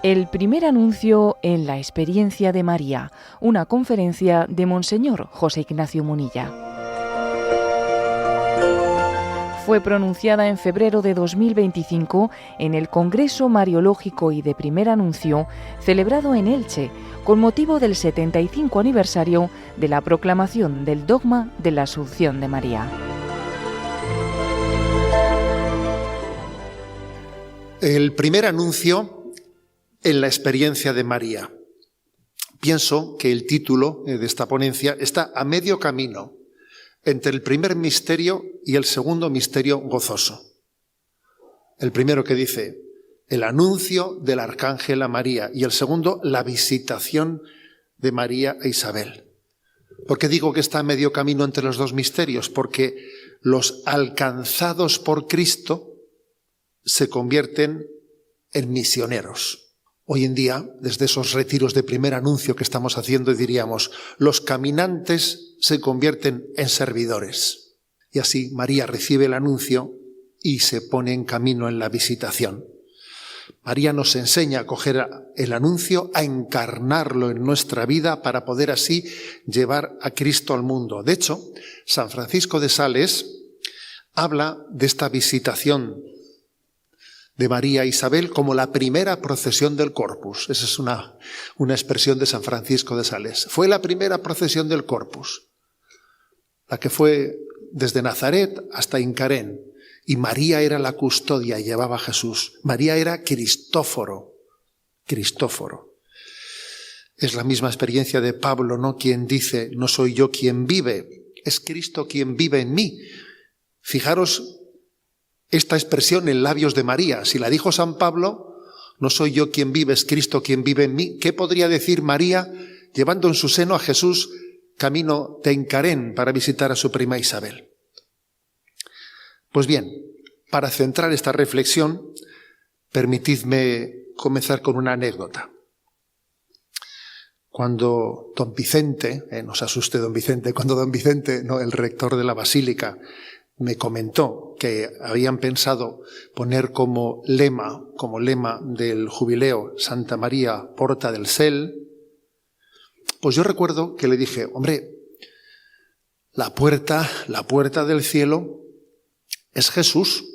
El primer anuncio en la experiencia de María, una conferencia de Monseñor José Ignacio Munilla. Fue pronunciada en febrero de 2025 en el Congreso Mariológico y de Primer Anuncio, celebrado en Elche, con motivo del 75 aniversario de la proclamación del dogma de la Asunción de María. El primer anuncio en la experiencia de María. Pienso que el título de esta ponencia está a medio camino entre el primer misterio y el segundo misterio gozoso. El primero que dice, el anuncio del arcángel a María, y el segundo, la visitación de María a Isabel. ¿Por qué digo que está a medio camino entre los dos misterios? Porque los alcanzados por Cristo se convierten en misioneros. Hoy en día, desde esos retiros de primer anuncio que estamos haciendo, diríamos, los caminantes se convierten en servidores. Y así María recibe el anuncio y se pone en camino en la visitación. María nos enseña a coger el anuncio, a encarnarlo en nuestra vida para poder así llevar a Cristo al mundo. De hecho, San Francisco de Sales habla de esta visitación de María e Isabel como la primera procesión del Corpus. Esa es una expresión de San Francisco de Sales. Fue la primera procesión del Corpus, la que fue desde Nazaret hasta Incarén. Y María era la custodia y llevaba a Jesús. María era Cristóforo. Es la misma experiencia de Pablo, ¿no? Quien dice, no soy yo quien vive, es Cristo quien vive en mí. Fijaros esta expresión en labios de María. Si la dijo San Pablo, no soy yo quien vive, es Cristo quien vive en mí. ¿Qué podría decir María llevando en su seno a Jesús camino de Incarén para visitar a su prima Isabel? Pues bien, para centrar esta reflexión, permitidme comenzar con una anécdota. Cuando don Vicente, no se asuste don Vicente, cuando don Vicente, no, el rector de la Basílica, me comentó que habían pensado poner como lema del jubileo Santa María Porta del Cel, pues yo recuerdo que le dije, hombre, la puerta del cielo es Jesús.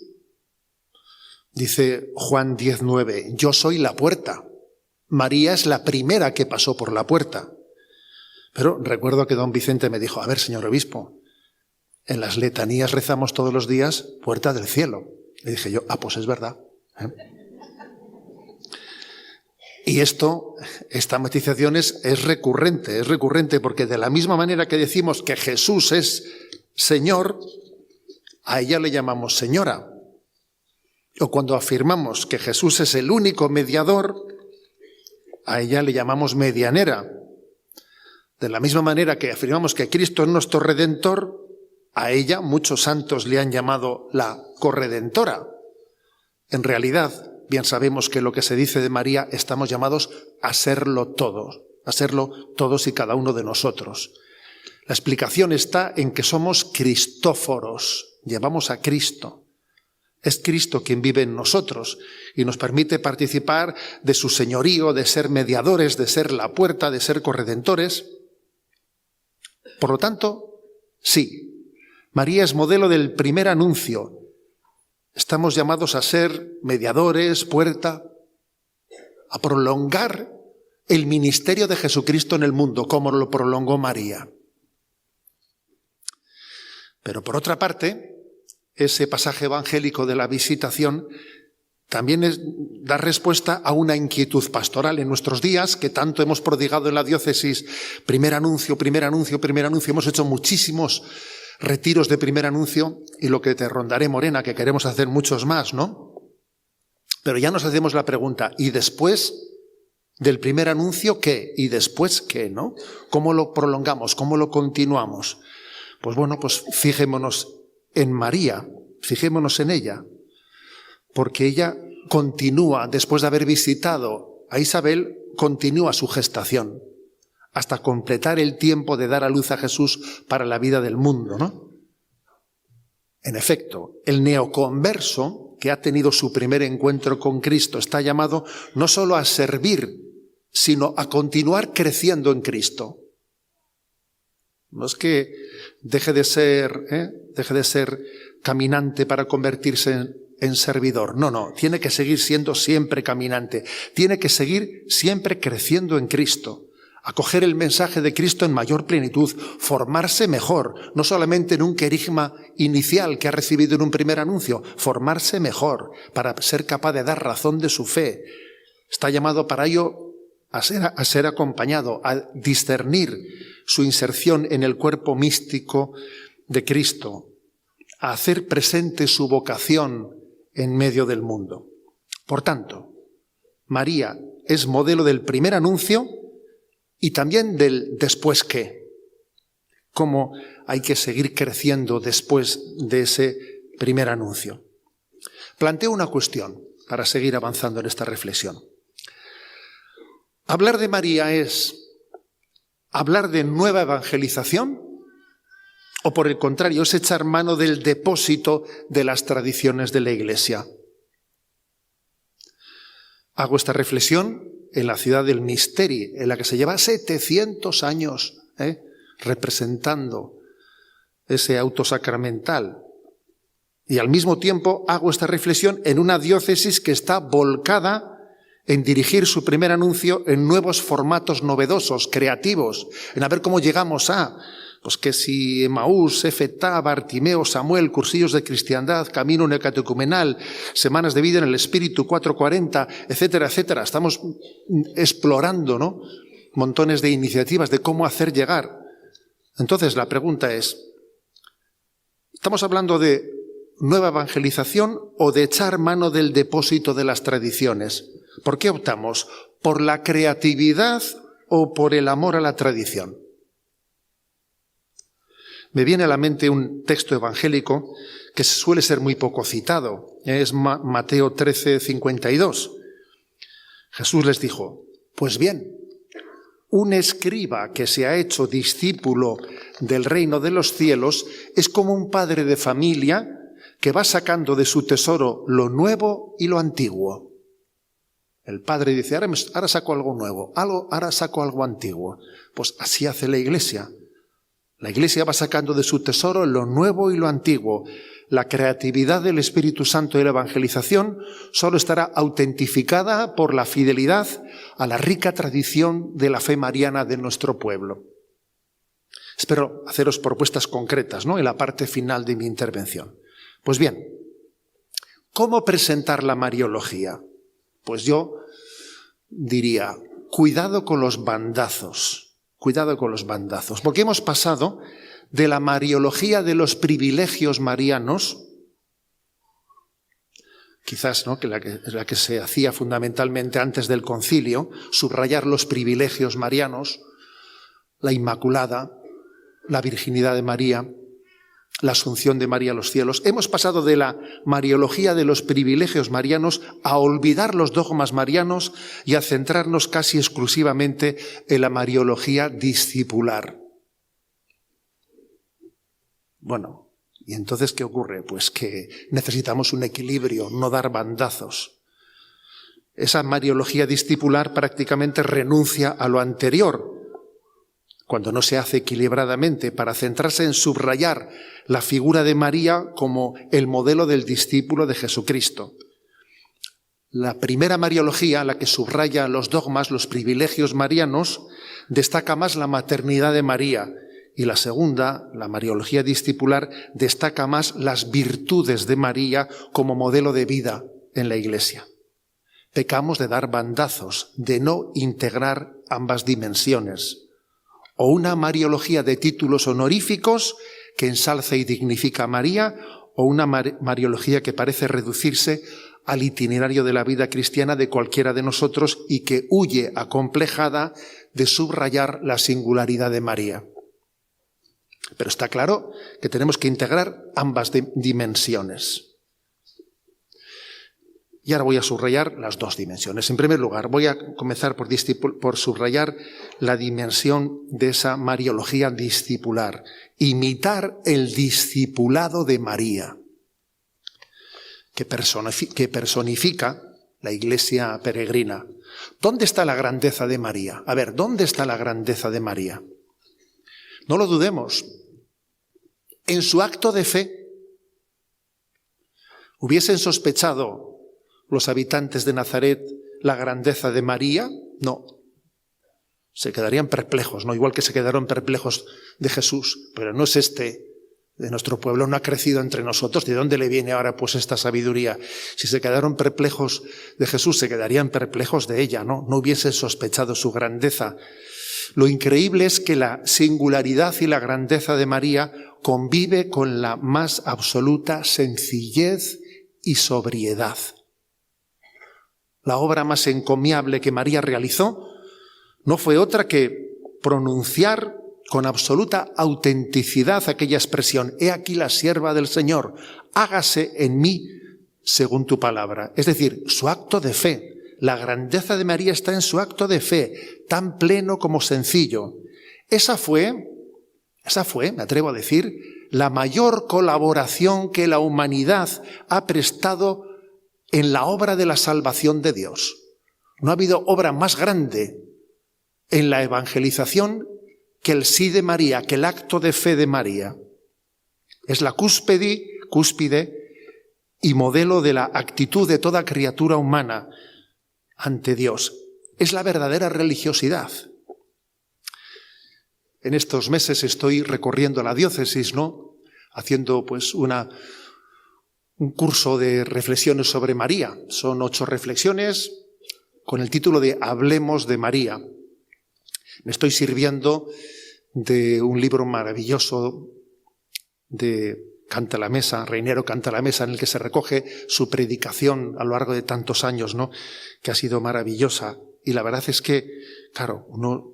Dice Juan 10:9, yo soy la puerta. María es la primera que pasó por la puerta. Pero recuerdo que don Vicente me dijo, a ver, señor obispo, en las letanías rezamos todos los días puerta del cielo. Le dije yo, pues es verdad. Y esta matización es recurrente, porque de la misma manera que decimos que Jesús es Señor, a ella le llamamos Señora. O cuando afirmamos que Jesús es el único mediador, a ella le llamamos medianera. De la misma manera que afirmamos que Cristo es nuestro Redentor, a ella muchos santos le han llamado la corredentora. En realidad, bien sabemos que lo que se dice de María estamos llamados a serlo todos y cada uno de nosotros. La explicación está en que somos cristóforos, llevamos a Cristo. Es Cristo quien vive en nosotros y nos permite participar de su señorío, de ser mediadores, de ser la puerta, de ser corredentores. Por lo tanto, sí, María es modelo del primer anuncio. Estamos llamados a ser mediadores, puerta, a prolongar el ministerio de Jesucristo en el mundo, como lo prolongó María. Pero por otra parte, ese pasaje evangélico de la visitación también da respuesta a una inquietud pastoral en nuestros días, que tanto hemos prodigado en la diócesis. Primer anuncio. Hemos hecho muchísimos retiros de primer anuncio y lo que te rondaré, Morena, que queremos hacer muchos más, ¿no? Pero ya nos hacemos la pregunta, ¿y después del primer anuncio qué? ¿Y después qué, no? ¿Cómo lo prolongamos? ¿Cómo lo continuamos? Pues bueno, pues fijémonos en María, fijémonos en ella, porque ella continúa, después de haber visitado a Isabel, continúa su gestación, hasta completar el tiempo de dar a luz a Jesús para la vida del mundo, ¿no? En efecto, el neoconverso que ha tenido su primer encuentro con Cristo está llamado no solo a servir, sino a continuar creciendo en Cristo. No es que deje de ser caminante para convertirse en servidor. No, tiene que seguir siendo siempre caminante. Tiene que seguir siempre creciendo en Cristo. Acoger el mensaje de Cristo en mayor plenitud, formarse mejor, no solamente en un querigma inicial que ha recibido en un primer anuncio, formarse mejor para ser capaz de dar razón de su fe. Está llamado para ello a ser acompañado, a discernir su inserción en el cuerpo místico de Cristo, a hacer presente su vocación en medio del mundo. Por tanto, María es modelo del primer anuncio y también del después qué. Cómo hay que seguir creciendo después de ese primer anuncio. Planteo una cuestión para seguir avanzando en esta reflexión. ¿Hablar de María es hablar de nueva evangelización? ¿O por el contrario, es echar mano del depósito de las tradiciones de la Iglesia? Hago esta reflexión en la ciudad del Misteri, en la que se lleva 700 años representando ese auto sacramental. Y al mismo tiempo hago esta reflexión en una diócesis que está volcada en dirigir su primer anuncio en nuevos formatos novedosos, creativos, en a ver cómo llegamos a, pues que si Emaús, Efetá, Bartimeo, Samuel, cursillos de cristiandad, camino neocatecumenal, semanas de vida en el Espíritu, 440, etcétera, etcétera. Estamos explorando, ¿no?, montones de iniciativas de cómo hacer llegar. Entonces la pregunta es, ¿estamos hablando de nueva evangelización o de echar mano del depósito de las tradiciones? ¿Por qué optamos? ¿Por la creatividad o por el amor a la tradición? Me viene a la mente un texto evangélico que suele ser muy poco citado. Es Mateo 13:52. Jesús les dijo, pues bien, un escriba que se ha hecho discípulo del reino de los cielos es como un padre de familia que va sacando de su tesoro lo nuevo y lo antiguo. El padre dice, ahora saco algo nuevo, ahora saco algo antiguo. Pues así hace la Iglesia. La Iglesia va sacando de su tesoro lo nuevo y lo antiguo. La creatividad del Espíritu Santo y la evangelización solo estará autentificada por la fidelidad a la rica tradición de la fe mariana de nuestro pueblo. Espero haceros propuestas concretas, ¿no?, en la parte final de mi intervención. Pues bien, ¿cómo presentar la mariología? Pues yo diría, cuidado con los bandazos. Cuidado con los bandazos, porque hemos pasado de la mariología de los privilegios marianos, quizás, ¿no?, que la que se hacía fundamentalmente antes del concilio, subrayar los privilegios marianos, la Inmaculada, la virginidad de María, la asunción de María a los cielos. Hemos pasado de la mariología de los privilegios marianos a olvidar los dogmas marianos y a centrarnos casi exclusivamente en la mariología discipular. Bueno, ¿y entonces qué ocurre? Pues que necesitamos un equilibrio, no dar bandazos. Esa mariología discipular prácticamente renuncia a lo anterior, cuando no se hace equilibradamente, para centrarse en subrayar la figura de María como el modelo del discípulo de Jesucristo. La primera mariología, la que subraya los dogmas, los privilegios marianos, destaca más la maternidad de María, y la segunda, la mariología discipular, destaca más las virtudes de María como modelo de vida en la Iglesia. Pecamos de dar bandazos, de no integrar ambas dimensiones. O una mariología de títulos honoríficos que ensalza y dignifica a María, o una mariología que parece reducirse al itinerario de la vida cristiana de cualquiera de nosotros y que huye acomplejada de subrayar la singularidad de María. Pero está claro que tenemos que integrar ambas dimensiones. Y ahora voy a subrayar las dos dimensiones. En primer lugar, voy a comenzar por subrayar la dimensión de esa mariología discipular. Imitar el discipulado de María. que personifica la Iglesia peregrina. ¿Dónde está la grandeza de María? A ver, ¿dónde está la grandeza de María? No lo dudemos. En su acto de fe. ¿Hubiesen sospechado los habitantes de Nazaret la grandeza de María? No. Se quedarían perplejos, ¿no? Igual que se quedaron perplejos de Jesús. Pero no es este de nuestro pueblo, no ha crecido entre nosotros. ¿De dónde le viene ahora pues esta sabiduría? Si se quedaron perplejos de Jesús, se quedarían perplejos de ella, ¿no? No hubiesen sospechado su grandeza. Lo increíble es que la singularidad y la grandeza de María convive con la más absoluta sencillez y sobriedad. La obra más encomiable que María realizó no fue otra que pronunciar con absoluta autenticidad aquella expresión: he aquí la sierva del Señor, hágase en mí según tu palabra. Es decir, su acto de fe. La grandeza de María está en su acto de fe, tan pleno como sencillo. Esa fue, me atrevo a decir, la mayor colaboración que la humanidad ha prestado en la obra de la salvación de Dios. No ha habido obra más grande en la evangelización que el sí de María, que el acto de fe de María. Es la cúspide y modelo de la actitud de toda criatura humana ante Dios. Es la verdadera religiosidad. En estos meses estoy recorriendo la diócesis, ¿no? Haciendo pues un curso de reflexiones sobre María. Son 8 reflexiones con el título de Hablemos de María. Me estoy sirviendo de un libro maravilloso de Canta la Mesa, Reinero Canta la Mesa, en el que se recoge su predicación a lo largo de tantos años, ¿no? Que ha sido maravillosa. Y la verdad es que, claro, uno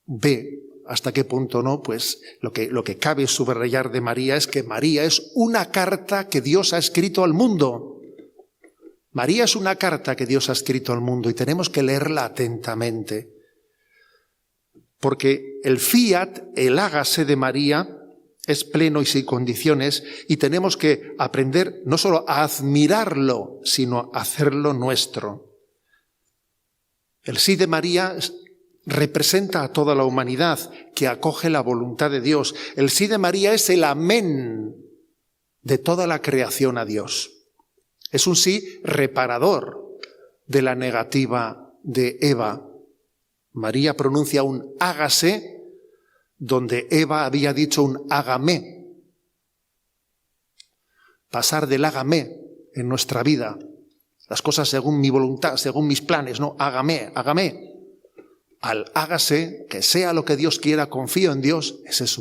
ve hasta qué punto, ¿no? Pues lo que cabe subrayar de María es que María es una carta que Dios ha escrito al mundo. María es una carta que Dios ha escrito al mundo y tenemos que leerla atentamente. Porque el fiat, el hágase de María, es pleno y sin condiciones, y tenemos que aprender no solo a admirarlo, sino a hacerlo nuestro. El sí de María representa a toda la humanidad que acoge la voluntad de Dios. El sí de María es el amén de toda la creación a Dios. Es un sí reparador de la negativa de Eva. María pronuncia un hágase donde Eva había dicho un hágame. Pasar del hágame en nuestra vida, las cosas según mi voluntad, según mis planes, no, hágame, al hágase, que sea lo que Dios quiera, confío en Dios. Ese es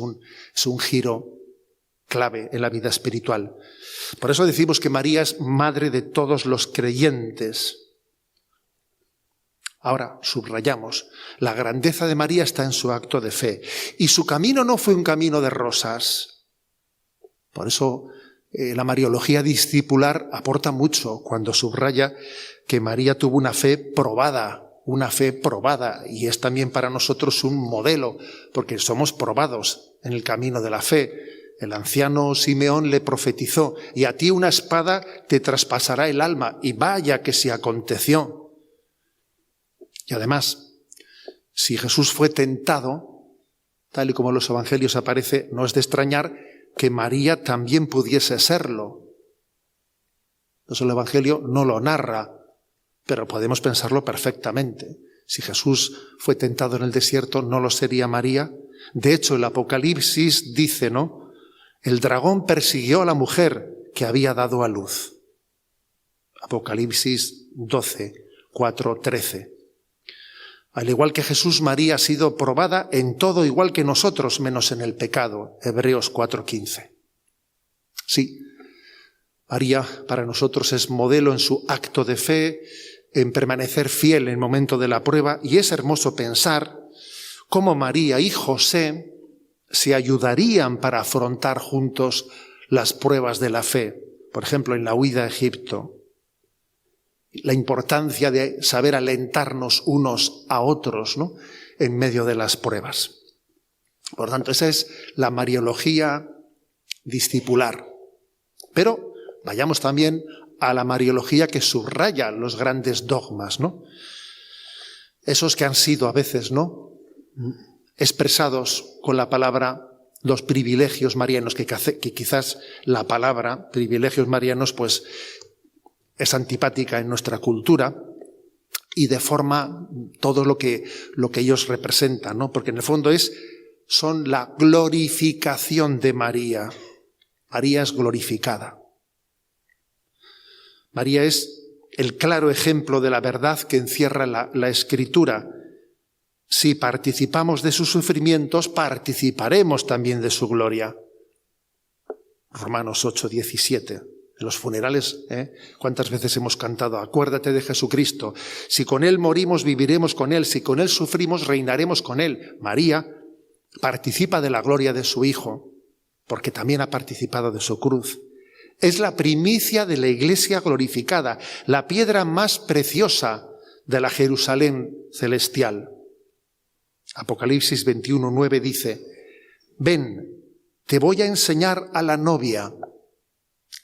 un giro clave en la vida espiritual. Por eso decimos que María es madre de todos los creyentes. Ahora, subrayamos, la grandeza de María está en su acto de fe. Y su camino no fue un camino de rosas. Por eso la mariología discipular aporta mucho cuando subraya que María tuvo una fe probada, y es también para nosotros un modelo, porque somos probados en el camino de la fe. El anciano Simeón le profetizó: y a ti una espada te traspasará el alma, y vaya que se aconteció. Y además, si Jesús fue tentado, tal y como en los evangelios aparece, no es de extrañar que María también pudiese serlo. Entonces el evangelio no lo narra, pero podemos pensarlo perfectamente. Si Jesús fue tentado en el desierto, ¿no lo sería María? De hecho, el Apocalipsis dice, ¿no? El dragón persiguió a la mujer que había dado a luz. Apocalipsis 12, 4, 13. Al igual que Jesús, María ha sido probada en todo igual que nosotros, menos en el pecado. Hebreos 4:15. Sí, María para nosotros es modelo en su acto de fe, en permanecer fiel en el momento de la prueba, y es hermoso pensar cómo María y José se ayudarían para afrontar juntos las pruebas de la fe. Por ejemplo, en la huida a Egipto. La importancia de saber alentarnos unos a otros, ¿no? En medio de las pruebas. Por tanto, esa es la mariología discipular. Pero vayamos también a la mariología que subraya los grandes dogmas, ¿no? Esos que han sido a veces, ¿no?, expresados con la palabra los privilegios marianos, que quizás la palabra privilegios marianos pues es antipática en nuestra cultura y deforma todo lo que ellos representan, ¿no? Porque en el fondo son la glorificación de María. María es glorificada. María es el claro ejemplo de la verdad que encierra la Escritura. Si participamos de sus sufrimientos, participaremos también de su gloria. Romanos 8, 17. En los funerales, ¿cuántas veces hemos cantado? Acuérdate de Jesucristo. Si con Él morimos, viviremos con Él. Si con Él sufrimos, reinaremos con Él. María participa de la gloria de su Hijo, porque también ha participado de su cruz. Es la primicia de la Iglesia glorificada, la piedra más preciosa de la Jerusalén celestial. Apocalipsis 21, 9 dice: ven, te voy a enseñar a la novia,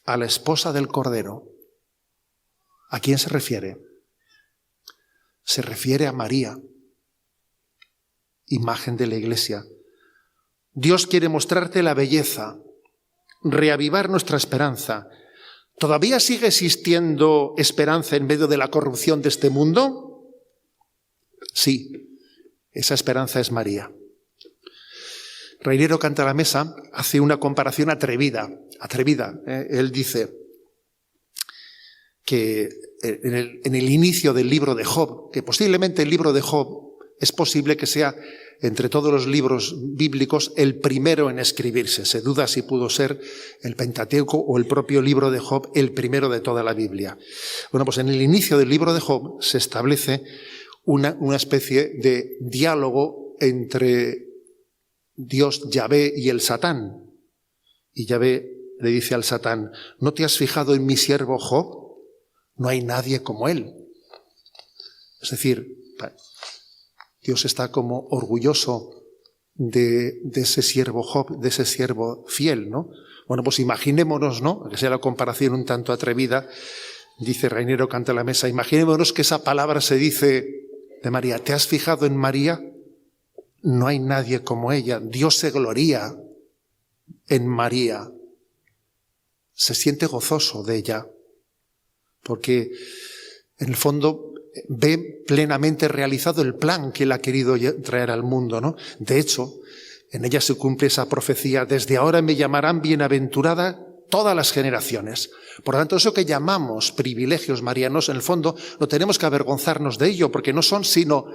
a la esposa del Cordero. ¿A quién se refiere? Se refiere a María, imagen de la Iglesia. Dios quiere mostrarte la belleza, reavivar nuestra esperanza. ¿Todavía sigue existiendo esperanza en medio de la corrupción de este mundo? Sí, esa esperanza es María. Reinero Cantalamessa hace una comparación atrevida. Él dice que en el inicio del libro de Job, que posiblemente el libro de Job es posible que sea, entre todos los libros bíblicos, el primero en escribirse. Se duda si pudo ser el Pentateuco o el propio libro de Job el primero de toda la Biblia. Bueno, pues en el inicio del libro de Job se establece una especie de diálogo entre Dios Yahvé y el Satán. Y Yahvé le dice al Satán: ¿no te has fijado en mi siervo Job? No hay nadie como él. Es decir, Dios está como orgulloso de ese siervo Job, de ese siervo fiel, ¿no? Bueno, pues imaginémonos, ¿no?, que sea la comparación un tanto atrevida, dice Reinero Cantalamessa, imaginémonos que esa palabra se dice de María: ¿te has fijado en María? No hay nadie como ella. Dios se gloría en María. Se siente gozoso de ella, porque en el fondo ve plenamente realizado el plan que él ha querido traer al mundo, ¿no? De hecho, en ella se cumple esa profecía: desde ahora me llamarán bienaventurada todas las generaciones. Por lo tanto, eso que llamamos privilegios marianos, en el fondo no tenemos que avergonzarnos de ello, porque no son sino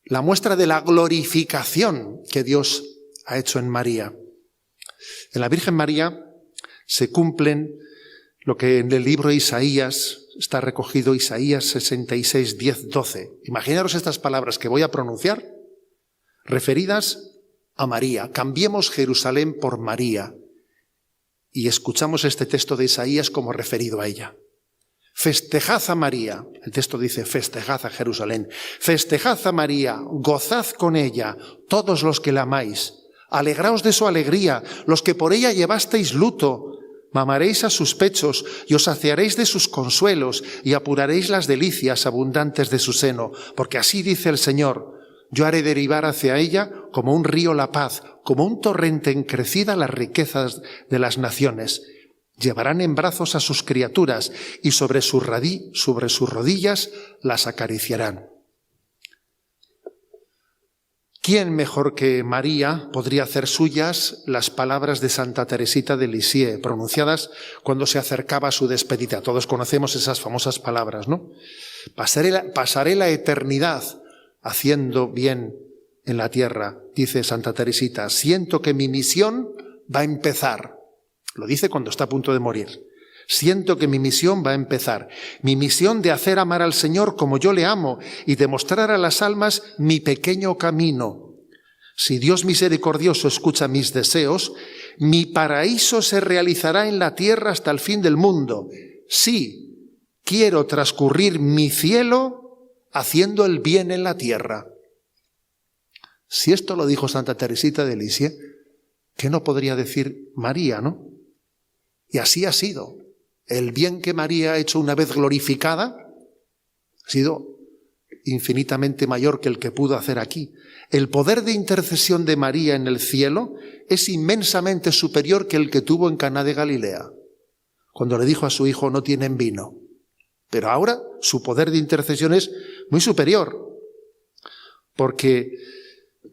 la muestra de la glorificación que Dios ha hecho en María. En la Virgen María se cumplen lo que en el libro de Isaías está recogido, Isaías 66, 10, 12. Imaginaros estas palabras que voy a pronunciar, referidas a María. Cambiemos Jerusalén por María. Y escuchamos este texto de Isaías como referido a ella. Festejad a María. El texto dice: festejad a Jerusalén. Festejad a María, gozad con ella, todos los que la amáis. Alegraos de su alegría, los que por ella llevasteis luto. Mamaréis a sus pechos y os saciaréis de sus consuelos y apuraréis las delicias abundantes de su seno. Porque así dice el Señor: yo haré derivar hacia ella como un río la paz, como un torrente en crecida las riquezas de las naciones. Llevarán en brazos a sus criaturas y sobre sus rodillas las acariciarán. ¿Quién mejor que María podría hacer suyas las palabras de Santa Teresita de Lisieux, pronunciadas cuando se acercaba a su despedida? Todos conocemos esas famosas palabras, ¿no? Pasaré la eternidad haciendo bien en la tierra, dice Santa Teresita. Siento que mi misión va a empezar. Lo dice cuando está a punto de morir. Siento que mi misión va a empezar. Mi misión de hacer amar al Señor como yo le amo y de mostrar a las almas mi pequeño camino. Si Dios misericordioso escucha mis deseos, mi paraíso se realizará en la tierra hasta el fin del mundo. Sí, quiero transcurrir mi cielo haciendo el bien en la tierra. Si esto lo dijo Santa Teresita de Lisieux, ¿qué no podría decir María, no? Y así ha sido. El bien que María ha hecho una vez glorificada ha sido infinitamente mayor que el que pudo hacer aquí. El poder de intercesión de María en el cielo es inmensamente superior que el que tuvo en Caná de Galilea, cuando le dijo a su hijo: no tienen vino. Pero ahora su poder de intercesión es muy superior, porque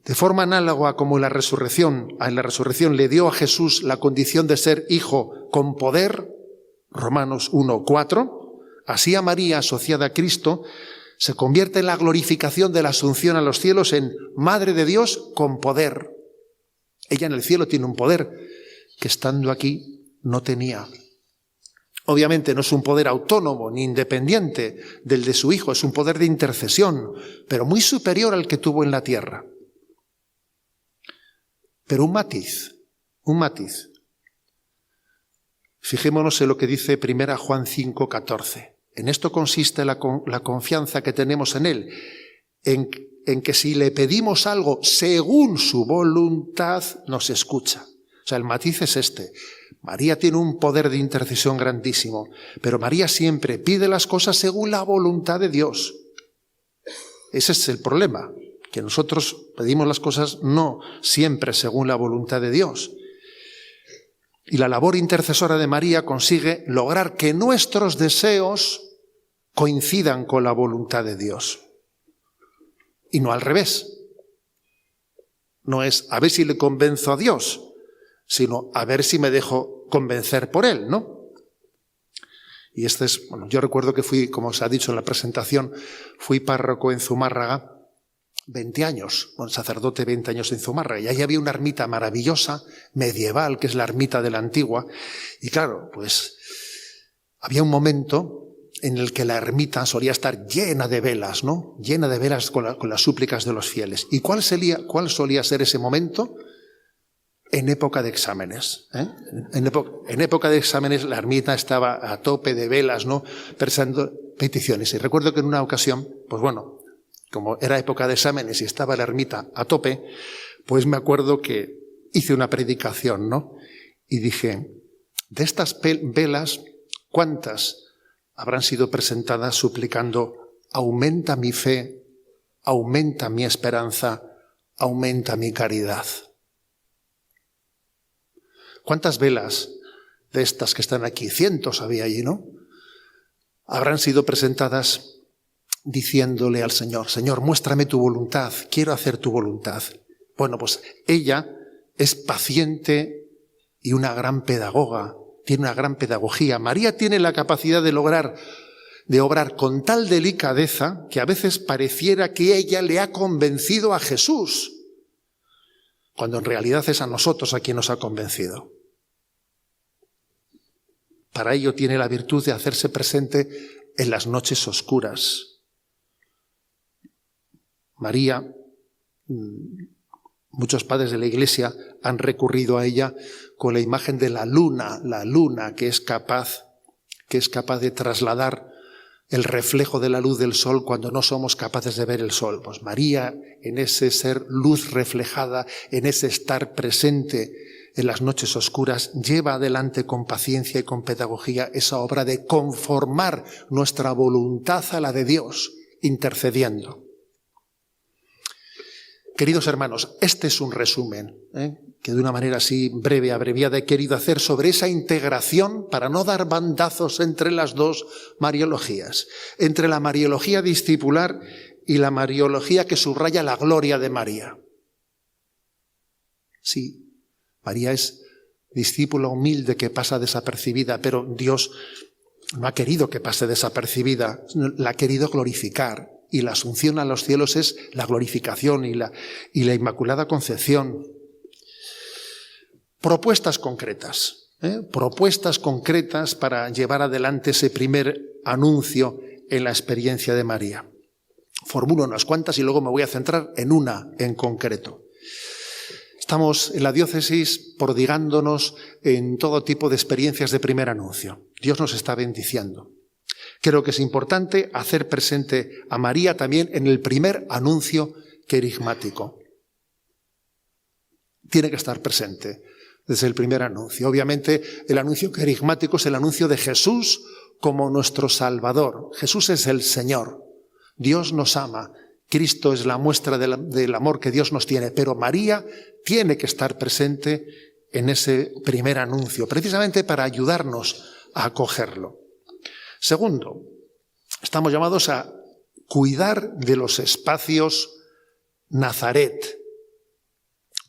de forma análoga como en la resurrección le dio a Jesús la condición de ser hijo con poder, Romanos 1:4, así a María, asociada a Cristo, se convierte en la glorificación de la asunción a los cielos en Madre de Dios con poder. Ella en el cielo tiene un poder que estando aquí no tenía. Obviamente no es un poder autónomo ni independiente del de su hijo, es un poder de intercesión, pero muy superior al que tuvo en la tierra. Pero un matiz. Fijémonos en lo que dice 1 Juan 5:14. En esto consiste la confianza que tenemos en Él, en que si le pedimos algo según su voluntad, nos escucha. O sea, el matiz es este. María tiene un poder de intercesión grandísimo, pero María siempre pide las cosas según la voluntad de Dios. Ese es el problema, que nosotros pedimos las cosas no siempre según la voluntad de Dios. Y la labor intercesora de María consigue lograr que nuestros deseos coincidan con la voluntad de Dios. Y no al revés. No es a ver si le convenzo a Dios, sino a ver si me dejo convencer por Él, ¿no? Y yo recuerdo que fui, como os ha dicho en la presentación, fui párroco en Zumárraga 20 años, sacerdote 20 años en Zumárraga, y ahí había una ermita maravillosa, medieval, que es la ermita de la Antigua, y claro, pues había un momento en el que la ermita solía estar llena de velas, ¿no? Llena de velas con las súplicas de los fieles. ¿Y cuál solía ser ese momento? En época de exámenes. En época de exámenes la ermita estaba a tope de velas, ¿no? Presentando peticiones. Y recuerdo que en una ocasión, pues bueno, como era época de exámenes y estaba la ermita a tope, pues me acuerdo que hice una predicación, ¿no? Y dije, de estas velas, ¿cuántas habrán sido presentadas suplicando: aumenta mi fe, aumenta mi esperanza, aumenta mi caridad? ¿Cuántas velas de estas que están aquí, cientos había allí, ¿no?, habrán sido presentadas diciéndole al Señor: Señor, muéstrame tu voluntad, quiero hacer tu voluntad? Bueno, pues ella es paciente y una gran pedagoga, tiene una gran pedagogía. María tiene la capacidad de obrar con tal delicadeza que a veces pareciera que ella le ha convencido a Jesús, cuando en realidad es a nosotros a quien nos ha convencido. Para ello tiene la virtud de hacerse presente en las noches oscuras. María, muchos padres de la Iglesia han recurrido a ella con la imagen de la luna que es capaz de trasladar el reflejo de la luz del sol cuando no somos capaces de ver el sol. Pues María, en ese ser luz reflejada, en ese estar presente en las noches oscuras, lleva adelante con paciencia y con pedagogía esa obra de conformar nuestra voluntad a la de Dios, intercediendo. Queridos hermanos, este es un resumen, que de una manera así breve, abreviada, he querido hacer sobre esa integración para no dar bandazos entre las dos mariologías, entre la mariología discipular y la mariología que subraya la gloria de María. Sí, María es discípula humilde que pasa desapercibida, pero Dios no ha querido que pase desapercibida, la ha querido glorificar. Y la asunción a los cielos es la glorificación y la Inmaculada Concepción. Propuestas concretas para llevar adelante ese primer anuncio en la experiencia de María. Formulo unas cuantas y luego me voy a centrar en una en concreto. Estamos en la diócesis prodigándonos en todo tipo de experiencias de primer anuncio. Dios nos está bendiciendo. Creo que es importante hacer presente a María también en el primer anuncio querigmático. Tiene que estar presente. desde el primer anuncio. Obviamente, el anuncio querigmático es el anuncio de Jesús como nuestro Salvador. Jesús es el Señor. Dios nos ama. Cristo es la muestra del amor que Dios nos tiene. Pero María tiene que estar presente en ese primer anuncio, precisamente para ayudarnos a acogerlo. Segundo, estamos llamados a cuidar de los espacios Nazaret,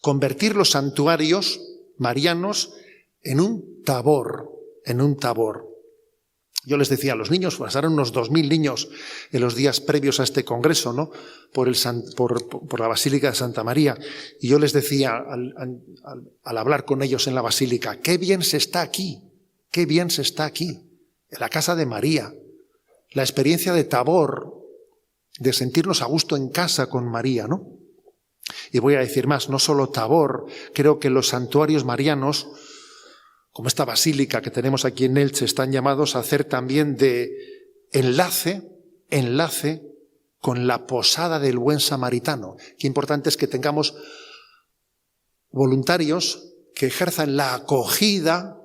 convertir los santuarios marianos en un tabor. Yo les decía a los niños, pasaron unos 2.000 niños en los días previos a este congreso, ¿no? por la Basílica de Santa María, y yo les decía al hablar con ellos en la Basílica, qué bien se está aquí, en la casa de María, la experiencia de Tabor, de sentirnos a gusto en casa con María, ¿no? Y voy a decir más, no solo Tabor, creo que los santuarios marianos, como esta basílica que tenemos aquí en Elche, están llamados a hacer también de enlace con la posada del buen samaritano. Qué importante es que tengamos voluntarios que ejerzan la acogida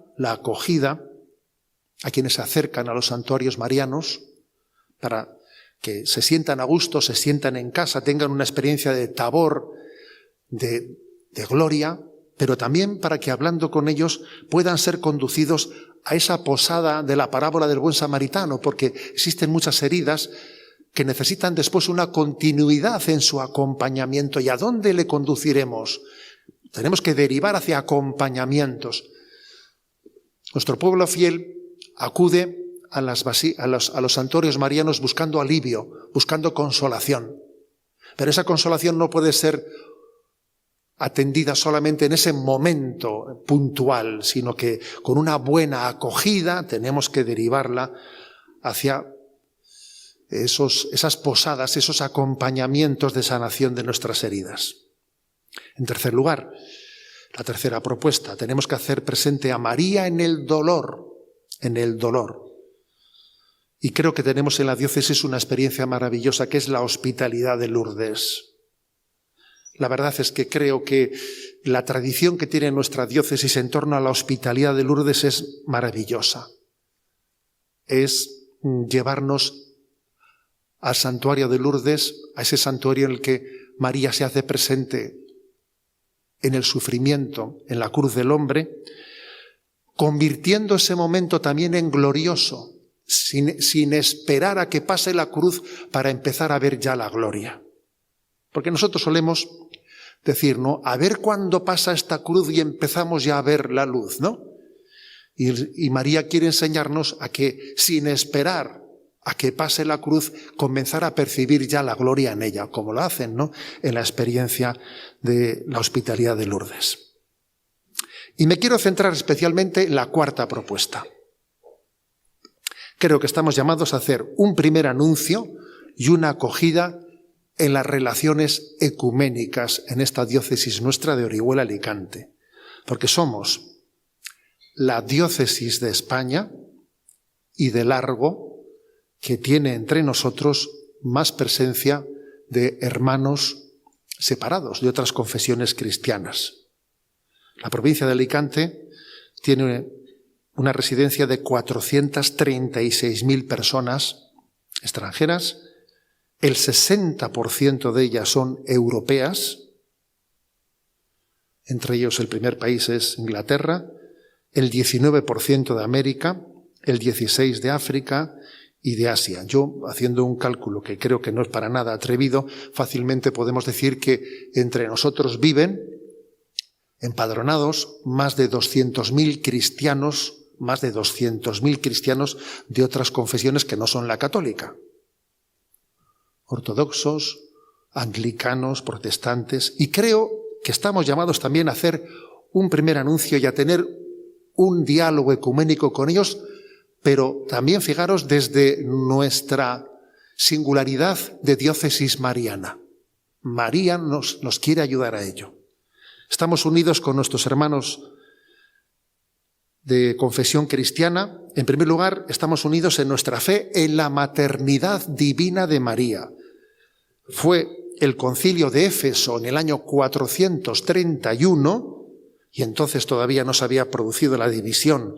a quienes se acercan a los santuarios marianos, para que se sientan a gusto, se sientan en casa, tengan una experiencia de Tabor, de gloria, pero también para que hablando con ellos puedan ser conducidos a esa posada de la parábola del buen samaritano, porque existen muchas heridas que necesitan después una continuidad en su acompañamiento. ¿Y a dónde le conduciremos? Tenemos que derivar hacia acompañamientos. Nuestro pueblo fiel acude a los santuarios marianos buscando alivio, buscando consolación. Pero esa consolación no puede ser atendida solamente en ese momento puntual, sino que con una buena acogida tenemos que derivarla hacia esas posadas, esos acompañamientos de sanación de nuestras heridas. En tercer lugar, la tercera propuesta, tenemos que hacer presente a María en el dolor. Y creo que tenemos en la diócesis una experiencia maravillosa que es la hospitalidad de Lourdes. La verdad es que creo que la tradición que tiene nuestra diócesis en torno a la hospitalidad de Lourdes es maravillosa. Es llevarnos al santuario de Lourdes, a ese santuario en el que María se hace presente en el sufrimiento, en la cruz del hombre, convirtiendo ese momento también en glorioso, sin esperar a que pase la cruz para empezar a ver ya la gloria. Porque nosotros solemos decir, ¿no? A ver cuándo pasa esta cruz y empezamos ya a ver la luz, ¿no? Y María quiere enseñarnos a que sin esperar a que pase la cruz, comenzar a percibir ya la gloria en ella, como lo hacen, ¿no? En la experiencia de la hospitalidad de Lourdes. Y me quiero centrar especialmente en la cuarta propuesta. Creo que estamos llamados a hacer un primer anuncio y una acogida en las relaciones ecuménicas en esta diócesis nuestra de Orihuela-Alicante, porque somos la diócesis de España y de largo que tiene entre nosotros más presencia de hermanos separados de otras confesiones cristianas. La provincia de Alicante tiene una residencia de 436.000 personas extranjeras. El 60% de ellas son europeas, entre ellos el primer país es Inglaterra, el 19% de América, el 16% de África y de Asia. Yo, haciendo un cálculo que creo que no es para nada atrevido, fácilmente podemos decir que entre nosotros viven empadronados más de 200.000 cristianos de otras confesiones que no son la católica. Ortodoxos, anglicanos, protestantes, y creo que estamos llamados también a hacer un primer anuncio y a tener un diálogo ecuménico con ellos, pero también, fijaros, desde nuestra singularidad de diócesis mariana. María nos quiere ayudar a ello. Estamos unidos con nuestros hermanos de confesión cristiana. En primer lugar, estamos unidos en nuestra fe en la maternidad divina de María. Fue el concilio de Éfeso en el año 431 y entonces todavía no se había producido la división,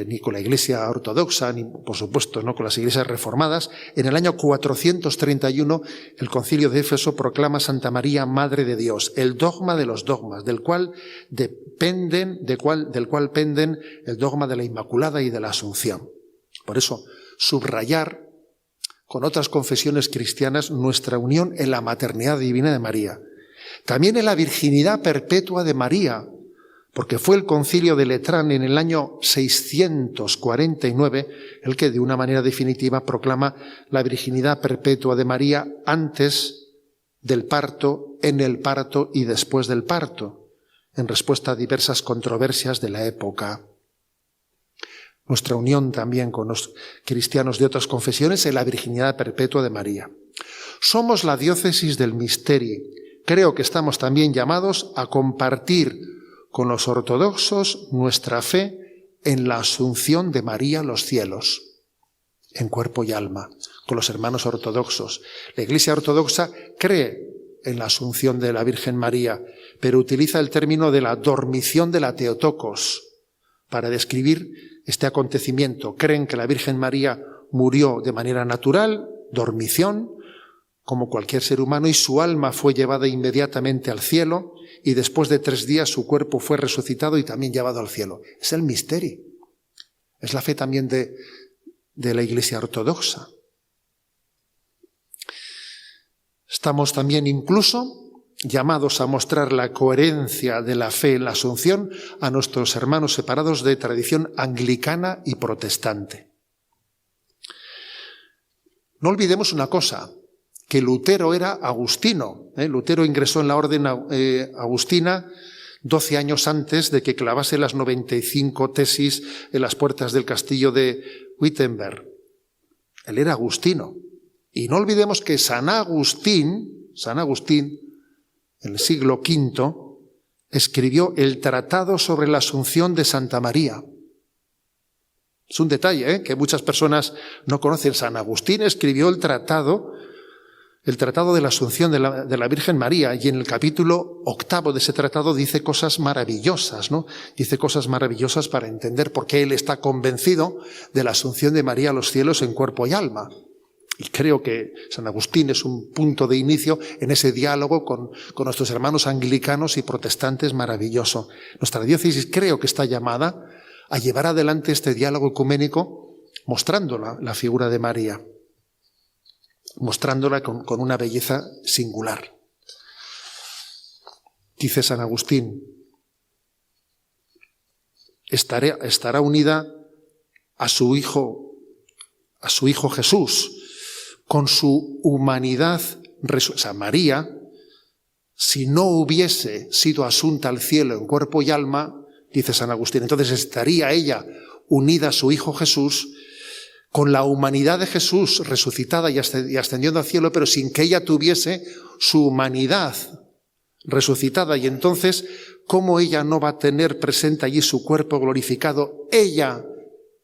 ni con la Iglesia ortodoxa, ni por supuesto no con las iglesias reformadas. En el año 431 el Concilio de Éfeso proclama a Santa María Madre de Dios, el dogma de los dogmas, del cual penden el dogma de la Inmaculada y de la Asunción. Por eso, subrayar con otras confesiones cristianas nuestra unión en la maternidad divina de María. También en la virginidad perpetua de María, porque fue el Concilio de Letrán en el año 649 el que de una manera definitiva proclama la virginidad perpetua de María antes del parto, en el parto y después del parto, en respuesta a diversas controversias de la época. Nuestra unión también con los cristianos de otras confesiones en la virginidad perpetua de María. Somos la diócesis del Misteri. Creo que estamos también llamados a compartir con los ortodoxos nuestra fe en la asunción de María a los cielos, en cuerpo y alma, con los hermanos ortodoxos. La Iglesia ortodoxa cree en la asunción de la Virgen María, pero utiliza el término de la dormición de la Theotokos para describir este acontecimiento. Creen que la Virgen María murió de manera natural, dormición, como cualquier ser humano, y su alma fue llevada inmediatamente al cielo, y después de 3 días su cuerpo fue resucitado y también llevado al cielo. Es el misterio. Es la fe también de la Iglesia ortodoxa. Estamos también incluso llamados a mostrar la coherencia de la fe en la Asunción a nuestros hermanos separados de tradición anglicana y protestante. No olvidemos una cosa, que Lutero era agustino. Lutero ingresó en la orden agustina 12 años antes de que clavase las 95 tesis en las puertas del castillo de Wittenberg. Él era agustino. Y no olvidemos que San Agustín, en el siglo V, escribió el Tratado sobre la Asunción de Santa María. Es un detalle, que muchas personas no conocen. San Agustín escribió el Tratado de la Asunción de la Virgen María, y en el capítulo 8 de ese tratado dice cosas maravillosas, ¿no? Dice cosas maravillosas para entender por qué él está convencido de la Asunción de María a los cielos en cuerpo y alma. Y creo que San Agustín es un punto de inicio en ese diálogo con nuestros hermanos anglicanos y protestantes maravilloso. Nuestra diócesis creo que está llamada a llevar adelante este diálogo ecuménico mostrando la figura de María, mostrándola con una belleza singular. Dice San Agustín, estará unida a su Hijo Jesús, con su humanidad. O sea, María, si no hubiese sido asunta al cielo en cuerpo y alma, dice San Agustín, entonces estaría ella unida a su Hijo Jesús, con la humanidad de Jesús resucitada y ascendiendo al cielo, pero sin que ella tuviese su humanidad resucitada. Y entonces, ¿cómo ella no va a tener presente allí su cuerpo glorificado? Ella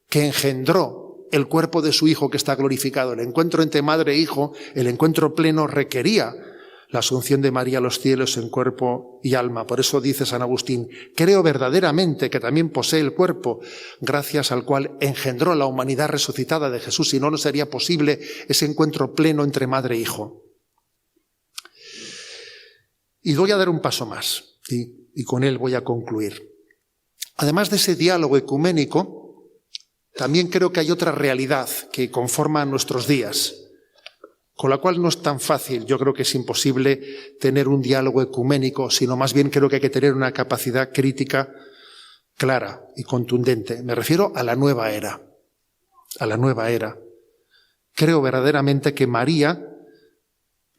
que engendró el cuerpo de su Hijo que está glorificado. El encuentro entre madre e hijo, el encuentro pleno, requería la asunción de María a los cielos en cuerpo y alma. Por eso dice San Agustín, creo verdaderamente que también posee el cuerpo, gracias al cual engendró la humanidad resucitada de Jesús, si no, no sería posible ese encuentro pleno entre madre e hijo. Y voy a dar un paso más, y con él voy a concluir. Además de ese diálogo ecuménico, también creo que hay otra realidad que conforma nuestros días, con la cual no es tan fácil. Yo creo que es imposible tener un diálogo ecuménico, sino más bien creo que hay que tener una capacidad crítica clara y contundente. Me refiero a la nueva era. A la nueva era. Creo verdaderamente que María,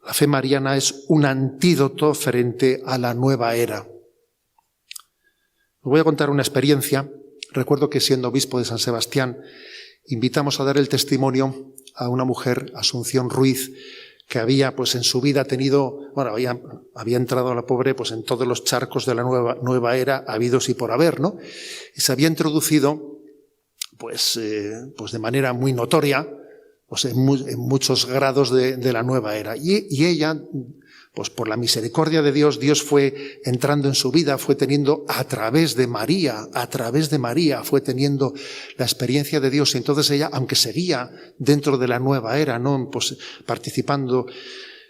la fe mariana, es un antídoto frente a la nueva era. Os voy a contar una experiencia. Recuerdo que siendo obispo de San Sebastián, invitamos a dar el testimonio a una mujer, Asunción Ruiz, que había en su vida había entrado la pobre en todos los charcos de la nueva era, habidos y por haber, ¿no? Y se había introducido de manera muy notoria en muchos grados de la nueva era. Y ella pues por la misericordia de Dios, Dios fue entrando en su vida, fue teniendo a través de María, fue teniendo la experiencia de Dios. Y entonces ella, aunque seguía dentro de la nueva era, ¿no? Pues participando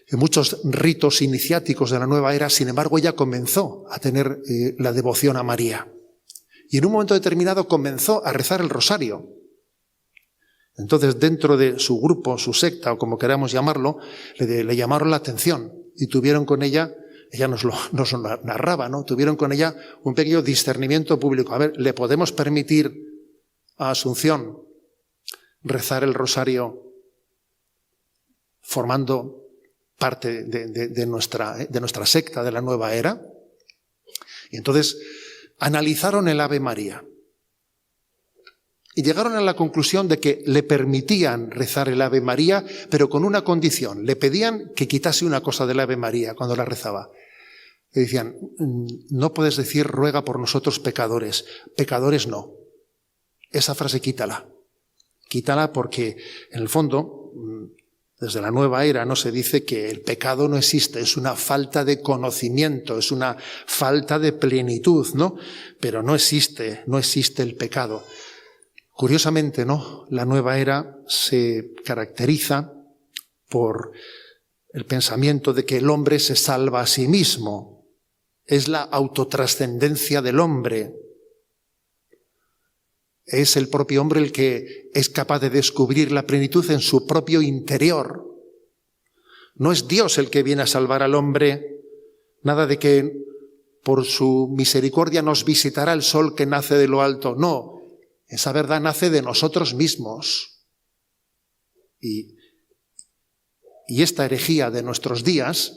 en muchos ritos iniciáticos de la nueva era, sin embargo ella comenzó a tener la devoción a María. Y en un momento determinado comenzó a rezar el rosario. Entonces, dentro de su grupo, su secta, o como queramos llamarlo, le llamaron la atención y tuvieron con ella nos lo narraba, ¿no? Tuvieron con ella un pequeño discernimiento público. A ver, ¿le podemos permitir a Asunción rezar el rosario formando parte de nuestra secta, de la nueva era? Y entonces analizaron el Ave María y llegaron a la conclusión de que le permitían rezar el Ave María, pero con una condición. Le pedían que quitase una cosa del Ave María cuando la rezaba. Le decían, no puedes decir ruega por nosotros pecadores. Pecadores no. Esa frase quítala. Quítala porque, en el fondo, desde la nueva era no se dice que el pecado no existe, es una falta de conocimiento, es una falta de plenitud, ¿no? Pero no existe el pecado. Curiosamente, ¿no? La nueva era se caracteriza por el pensamiento de que el hombre se salva a sí mismo. Es la autotrascendencia del hombre. Es el propio hombre el que es capaz de descubrir la plenitud en su propio interior. No es Dios el que viene a salvar al hombre. Nada de que por su misericordia nos visitará el sol que nace de lo alto. No. Esa verdad nace de nosotros mismos. Y esta herejía de nuestros días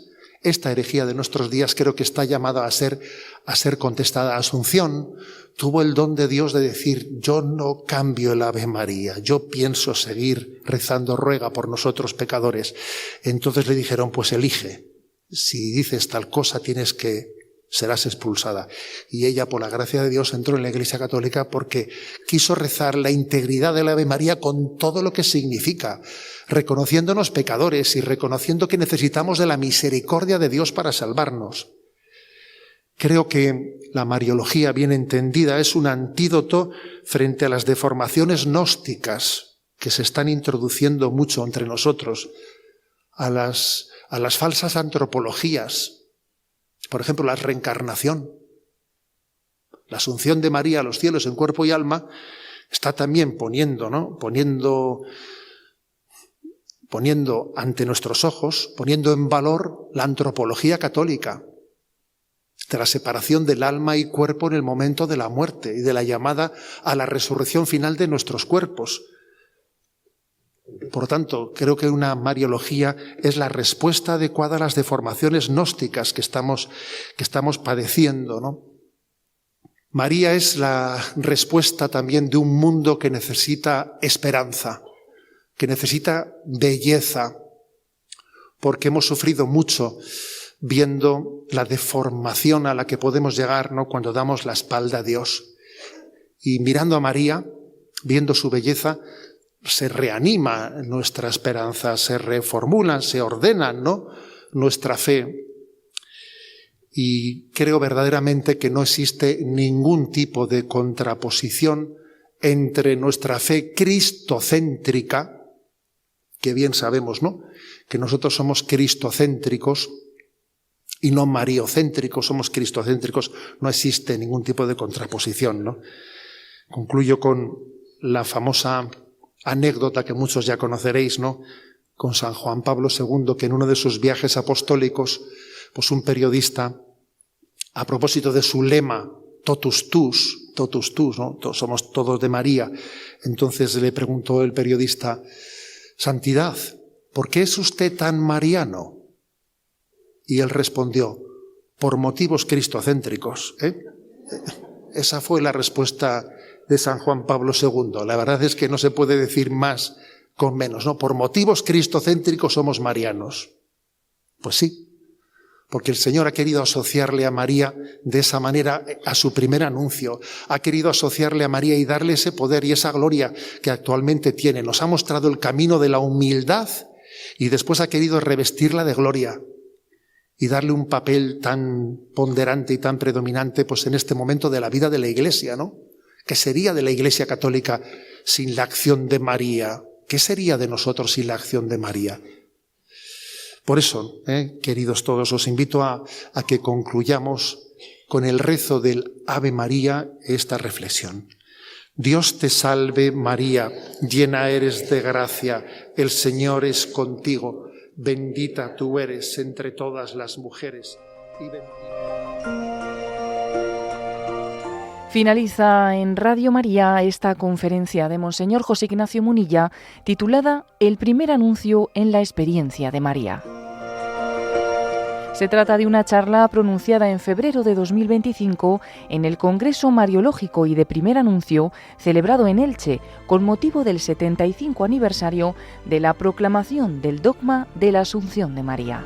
creo que está llamada a ser contestada. Asunción tuvo el don de Dios de decir, yo no cambio el Ave María, yo pienso seguir rezando, ruega por nosotros pecadores. Entonces le dijeron, pues elige, si dices tal cosa serás expulsada. Y ella, por la gracia de Dios, entró en la Iglesia Católica porque quiso rezar la integridad del Ave María con todo lo que significa, reconociéndonos pecadores y reconociendo que necesitamos de la misericordia de Dios para salvarnos. Creo que la Mariología, bien entendida, es un antídoto frente a las deformaciones gnósticas que se están introduciendo mucho entre nosotros, a las falsas antropologías. Por ejemplo, la reencarnación. La asunción de María a los cielos en cuerpo y alma está también poniendo ante nuestros ojos, poniendo en valor la antropología católica de la separación del alma y cuerpo en el momento de la muerte y de la llamada a la resurrección final de nuestros cuerpos. Por tanto, creo que una Mariología es la respuesta adecuada a las deformaciones gnósticas que estamos padeciendo, ¿no? María es la respuesta también de un mundo que necesita esperanza, que necesita belleza, porque hemos sufrido mucho viendo la deformación a la que podemos llegar, ¿no?, cuando damos la espalda a Dios. Y mirando a María, viendo su belleza, se reanima nuestra esperanza, se reformula, se ordena, ¿no?, nuestra fe. Y creo verdaderamente que no existe ningún tipo de contraposición entre nuestra fe cristocéntrica, que bien sabemos, ¿no?, que nosotros somos cristocéntricos y no mariocéntricos, somos cristocéntricos, no existe ningún tipo de contraposición, ¿no? Concluyo con la famosa anécdota que muchos ya conoceréis, ¿no?, con San Juan Pablo II, que en uno de sus viajes apostólicos, pues un periodista, a propósito de su lema, totus tus, ¿no?, somos todos de María, entonces le preguntó el periodista, Santidad, ¿por qué es usted tan mariano? Y él respondió, por motivos cristocéntricos. Esa fue la respuesta de San Juan Pablo II. La verdad es que no se puede decir más con menos, ¿no? Por motivos cristocéntricos somos marianos. Pues sí, porque el Señor ha querido asociarle a María de esa manera a su primer anuncio. Ha querido asociarle a María y darle ese poder y esa gloria que actualmente tiene. Nos ha mostrado el camino de la humildad y después ha querido revestirla de gloria. y darle un papel tan ponderante y tan predominante pues en este momento de la vida de la Iglesia, ¿no? ¿Qué sería de la Iglesia católica sin la acción de María? ¿Qué sería de nosotros sin la acción de María? Por eso, queridos todos, os invito a que concluyamos con el rezo del Ave María esta reflexión. Dios te salve María, llena eres de gracia, el Señor es contigo, bendita tú eres entre todas las mujeres y bendita. Finaliza en Radio María esta conferencia de Monseñor José Ignacio Munilla titulada El primer anuncio en la experiencia de María. Se trata de una charla pronunciada en febrero de 2025 en el Congreso Mariológico y de Primer Anuncio celebrado en Elche con motivo del 75 aniversario de la proclamación del dogma de la Asunción de María.